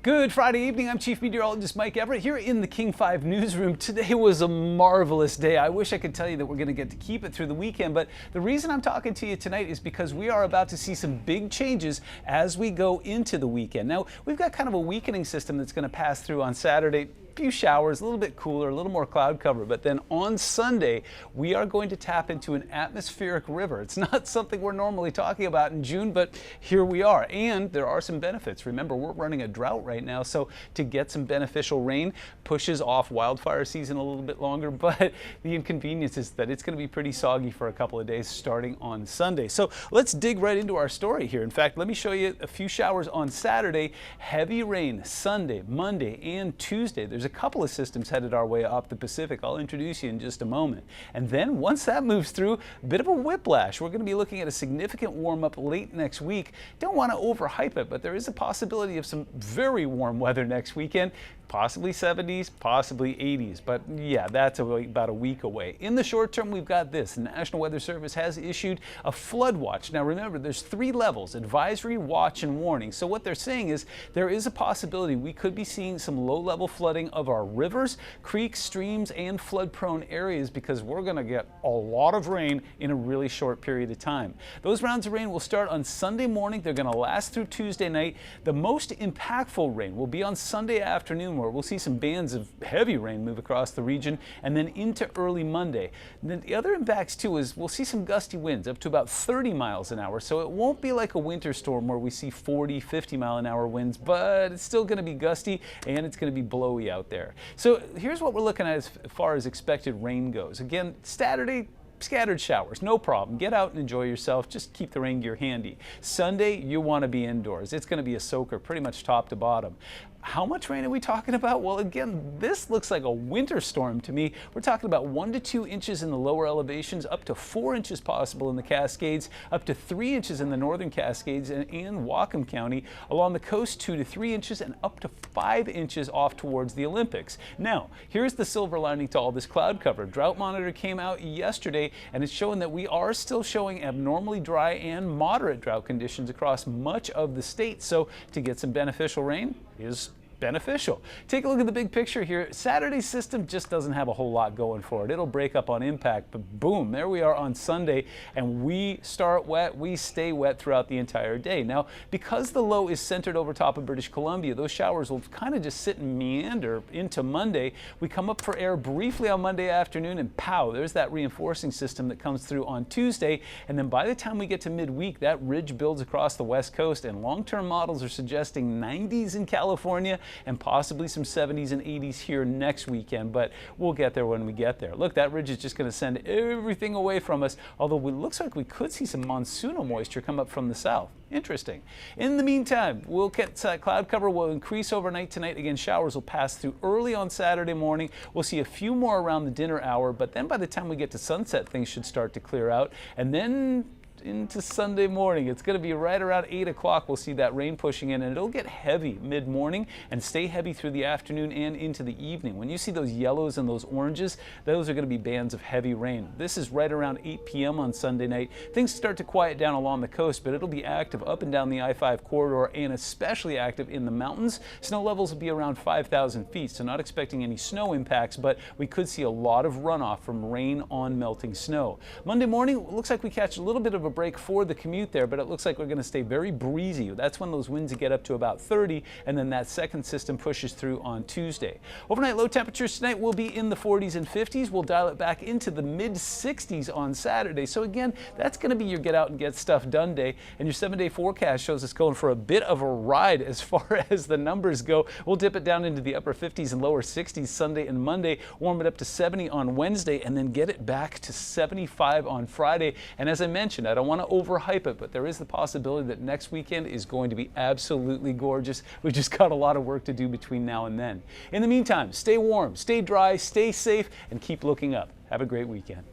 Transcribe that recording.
Good Friday evening. I'm Chief Meteorologist Mike Everett here in the King 5 newsroom. Today was a marvelous day. I wish I could tell you that we're going to get to keep it through the weekend, but the reason I'm talking to you tonight is because we are about to see some big changes as we go into the weekend. Now, we've got kind of a weakening system that's going to pass through on Saturday. Few showers, a little bit cooler, a little more cloud cover, but then on Sunday we are going to tap into an atmospheric river. It's not something we're normally talking about in June, but here we are, and there are some benefits. Remember, we're running a drought right now, so to get some beneficial rain pushes off wildfire season a little bit longer, but the inconvenience is that it's going to be pretty soggy for a couple of days starting on Sunday. So let's dig right into our story here. In fact, let me show you a few showers on Saturday, heavy rain Sunday, Monday, and Tuesday. There's a couple of systems headed our way up the Pacific. I'll introduce you in just a moment. And then once that moves through, a bit of a whiplash. We're going to be looking at a significant warm up late next week. Don't want to overhype it, but there is a possibility of some very warm weather next weekend. Possibly 70s, possibly 80s, but yeah, that's about a week away. In the short term, we've got this. The National Weather Service has issued a flood watch. Now remember, there's 3 levels: advisory, watch, and warning. So what they're saying is there is a possibility we could be seeing some low-level flooding of our rivers, creeks, streams, and flood-prone areas because we're going to get a lot of rain in a really short period of time. Those rounds of rain will start on Sunday morning. They're going to last through Tuesday night. The most impactful rain will be on Sunday afternoon, where we'll see some bands of heavy rain move across the region, and then into early Monday. And then the other impacts too is we'll see some gusty winds up to about 30 miles an hour. So it won't be like a winter storm where we see 40, 50 mile an hour winds, but it's still going to be gusty and it's going to be blowy out there. So here's what we're looking at as far as expected rain goes. Again, Saturday, scattered showers, no problem. Get out and enjoy yourself. Just keep the rain gear handy. Sunday, you want to be indoors. It's going to be a soaker pretty much top to bottom. How much rain are we talking about? Well, again, this looks like a winter storm to me. We're talking about 1 to 2 inches in the lower elevations, up to 4 inches possible in the Cascades, up to 3 inches in the northern Cascades and Whatcom County. Along the coast, 2 to 3 inches and up to 5 inches off towards the Olympics. Now, here's the silver lining to all this cloud cover. Drought Monitor came out yesterday and it's showing that we are still showing abnormally dry and moderate drought conditions across much of the state. So to get some beneficial rain is beneficial. Take a look at the big picture here. Saturday's system just doesn't have a whole lot going for it. It'll break up on impact, but boom, there we are on Sunday, and we start wet, we stay wet throughout the entire day. Now, because the low is centered over top of British Columbia, those showers will kind of just sit and meander into Monday. We come up for air briefly on Monday afternoon, and pow, there's that reinforcing system that comes through on Tuesday, and then by the time we get to midweek, that ridge builds across the west coast, and long-term models are suggesting 90s in California, and possibly some 70s and 80s here next weekend, but we'll get there when we get there. Look, that ridge is just going to send everything away from us, although it looks like we could see some monsoonal moisture come up from the south. Interesting. In the meantime, we'll get cloud cover will increase overnight tonight. Again, showers will pass through early on Saturday morning. We'll see a few more around the dinner hour, but then by the time we get to sunset, things should start to clear out, and then into Sunday morning. It's going to be right around 8 o'clock. We'll see that rain pushing in, and it'll get heavy mid-morning and stay heavy through the afternoon and into the evening. When you see those yellows and those oranges, those are going to be bands of heavy rain. This is right around 8 p.m. on Sunday night. Things start to quiet down along the coast, but it'll be active up and down the I-5 corridor and especially active in the mountains. Snow levels will be around 5,000 feet, so not expecting any snow impacts, but we could see a lot of runoff from rain on melting snow. Monday morning, it looks like we catch a little bit of a break for the commute there, but it looks like we're going to stay very breezy. That's when those winds get up to about 30, and then that second system pushes through on Tuesday. Overnight low temperatures tonight will be in the 40s and 50s. We'll dial it back into the mid-60s on Saturday. So again, that's going to be your get out and get stuff done day, and your 7-day forecast shows us going for a bit of a ride as far as the numbers go. We'll dip it down into the upper 50s and lower 60s Sunday and Monday, warm it up to 70 on Wednesday, and then get it back to 75 on Friday. And as I mentioned, I don't want to overhype it, but there is the possibility that next weekend is going to be absolutely gorgeous. We've just got a lot of work to do between now and then. In the meantime, stay warm, stay dry, stay safe, and keep looking up. Have a great weekend.